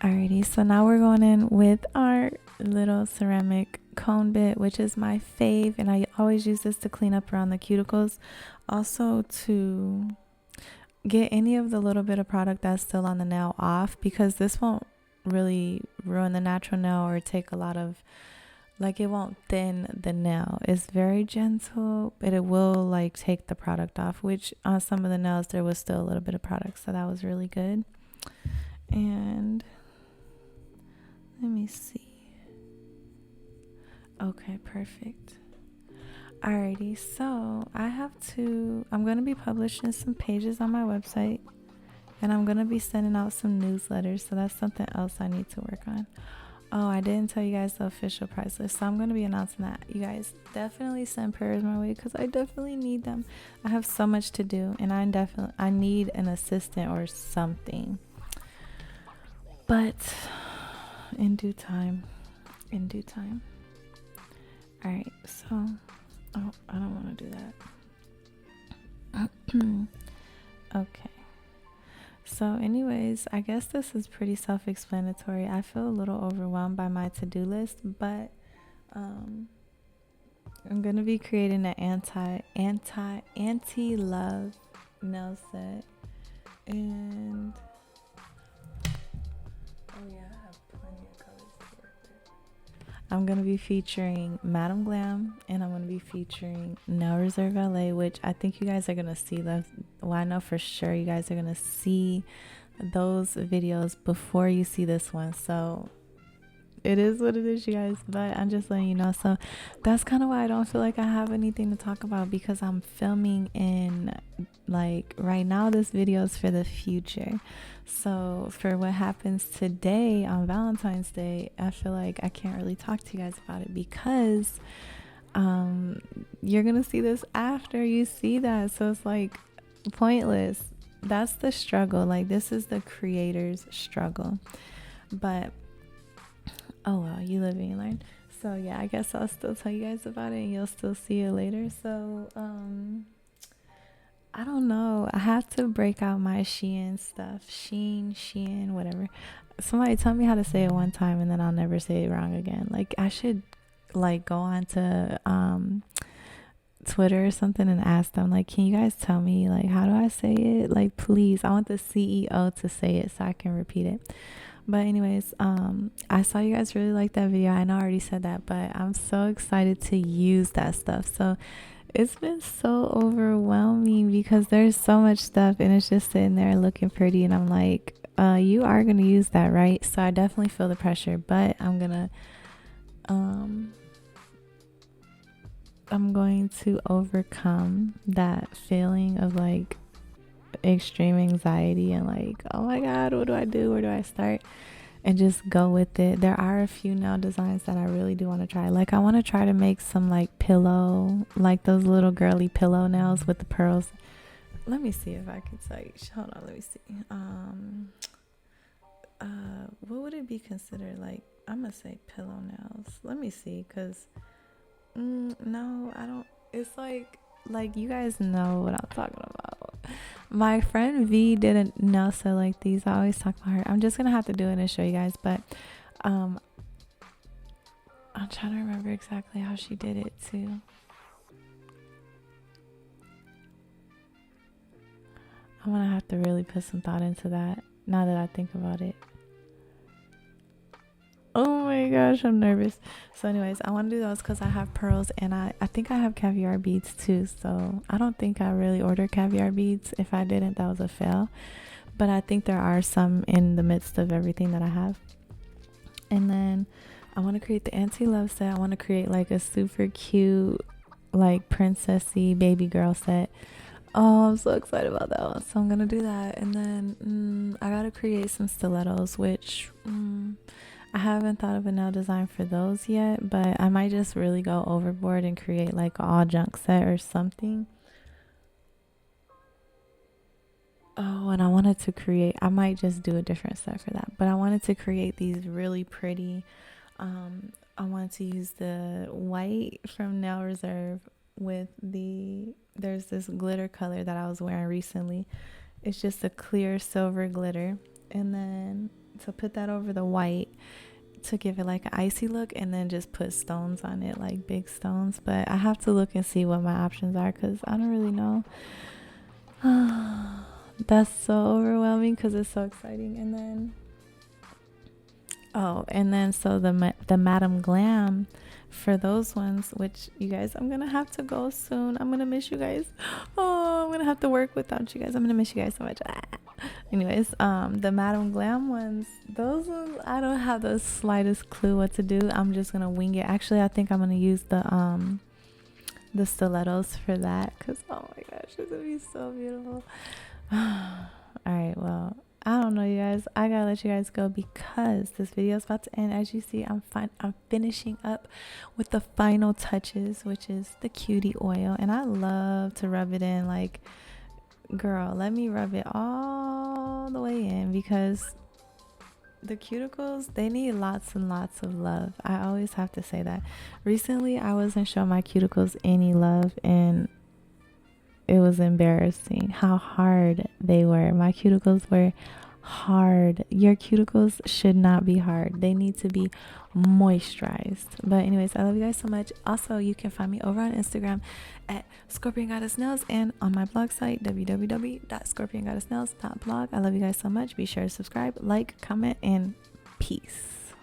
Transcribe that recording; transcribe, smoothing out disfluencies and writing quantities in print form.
Alrighty, so now we're going in with our little ceramic cone bit, which is my fave, and I always use this to clean up around the cuticles. Also to get any of the little bit of product that's still on the nail off, because this won't really ruin the natural nail or take a lot of, like, it won't thin the nail. It's very gentle, but it will like take the product off, which on some of the nails there was still a little bit of product, so that was really good. And let me see. Okay, perfect. Alrighty, so I'm going to be publishing some pages on my website, and I'm going to be sending out some newsletters, so that's something else I need to work on. Oh, I didn't tell you guys the official price list, so I'm going to be announcing that. You guys definitely send prayers my way, because I definitely need them. I have so much to do, and I need an assistant or something. But in due time. All right, so I don't want to do that. Okay, so anyways, I guess this is pretty self-explanatory. I feel a little overwhelmed by my to-do list, but I'm gonna be creating an anti-love nail set. And oh yeah, I have plenty of colors to work with. I'm going to be featuring Madam Glam, and I'm going to be featuring Nail Reserve LA, which I think you guys are going to see. Well, I know for sure you guys are going to see those videos before you see this one. So it is what it is, you guys, but I'm just letting you know. So that's kind of why I don't feel like I have anything to talk about, because I'm filming in, like, right now this video is for the future. So for what happens today on Valentine's Day, I feel like I can't really talk to you guys about it, because you're gonna see this after you see that, so it's like pointless. That's the struggle. Like, this is the creator's struggle. But oh well, you live and you learn. So yeah, I guess I'll still tell you guys about it, and you'll still see it later. So I don't know. I have to break out my Shein stuff. Shein, whatever. Somebody tell me how to say it one time, and then I'll never say it wrong again. Like, I should like go on to Twitter or something and ask them, like, can you guys tell me, like, how do I say it? Like, please. I want the CEO to say it so I can repeat it. But anyways, I saw you guys really like that video. I know I already said that, but I'm so excited to use that stuff. So it's been so overwhelming, because there's so much stuff and it's just sitting there looking pretty, and I'm like, you are going to use that, right? So I definitely feel the pressure, but I'm going to overcome that feeling of like extreme anxiety and like, oh my god, what do I do, where do I start, and just go with it. There are a few nail designs that I really do want to try. Like, I want to try to make some like pillow, like those little girly pillow nails with the pearls. Let me see if I can tell you. Hold on, let me see. What would it be considered? Like, I'm gonna say pillow nails. Let me see, because no, I don't. It's like you guys know what I'm talking about. My friend V did a nail set like these. I always talk about her. I'm just gonna have to do it and show you guys, but I'm trying to remember exactly how she did it too. I'm gonna have to really put some thought into that now that I think about it. Oh my gosh, I'm nervous. So anyways, I want to do those because I have pearls, and I think I have caviar beads too. So I don't think I really ordered caviar beads. If I didn't, that was a fail. But I think there are some in the midst of everything that I have. And then I want to create the anti-love set. I want to create like a super cute, like princessy baby girl set. Oh, I'm so excited about that one. So I'm going to do that. And then I got to create some stilettos, which I haven't thought of a nail design for those yet, but I might just really go overboard and create like an all junk set or something. Oh, and I might just do a different set for that, but I wanted to create these really pretty, I wanted to use the white from Nail Reserve with there's this glitter color that I was wearing recently. It's just a clear silver glitter, and then to put that over the white to give it like an icy look, and then just put stones on it, like big stones. But I have to look and see what my options are because I don't really know. That's so overwhelming because it's so exciting. And then so the Madam Glam, for those ones, which you guys, I'm gonna have to go soon. I'm gonna miss you guys. Oh, I'm gonna have to work without you guys. I'm gonna miss you guys so much. Anyways, the Madam Glam ones, those ones, I don't have the slightest clue what to do. I'm just gonna wing it. Actually, I think I'm gonna use the stilettos for that, because oh my gosh, it's gonna be so beautiful. All right, well, I don't know, you guys, I gotta let you guys go because this video is about to end. As you see, I'm finishing up with the final touches, which is the cutie oil, and I love to rub it in. Like, girl, let me rub it all the way in, because the cuticles, they need lots and lots of love. I always have to say that. Recently, I wasn't showing my cuticles any love, and it was embarrassing how hard they were. My cuticles were hard. Your cuticles should not be hard. They need to be moisturized. But anyways, I love you guys so much. Also, you can find me over on Instagram at Scorpion Goddess Nails, and on my blog site www.scorpiongoddessnails.blog. I love you guys so much. Be sure to subscribe, like, comment, and peace.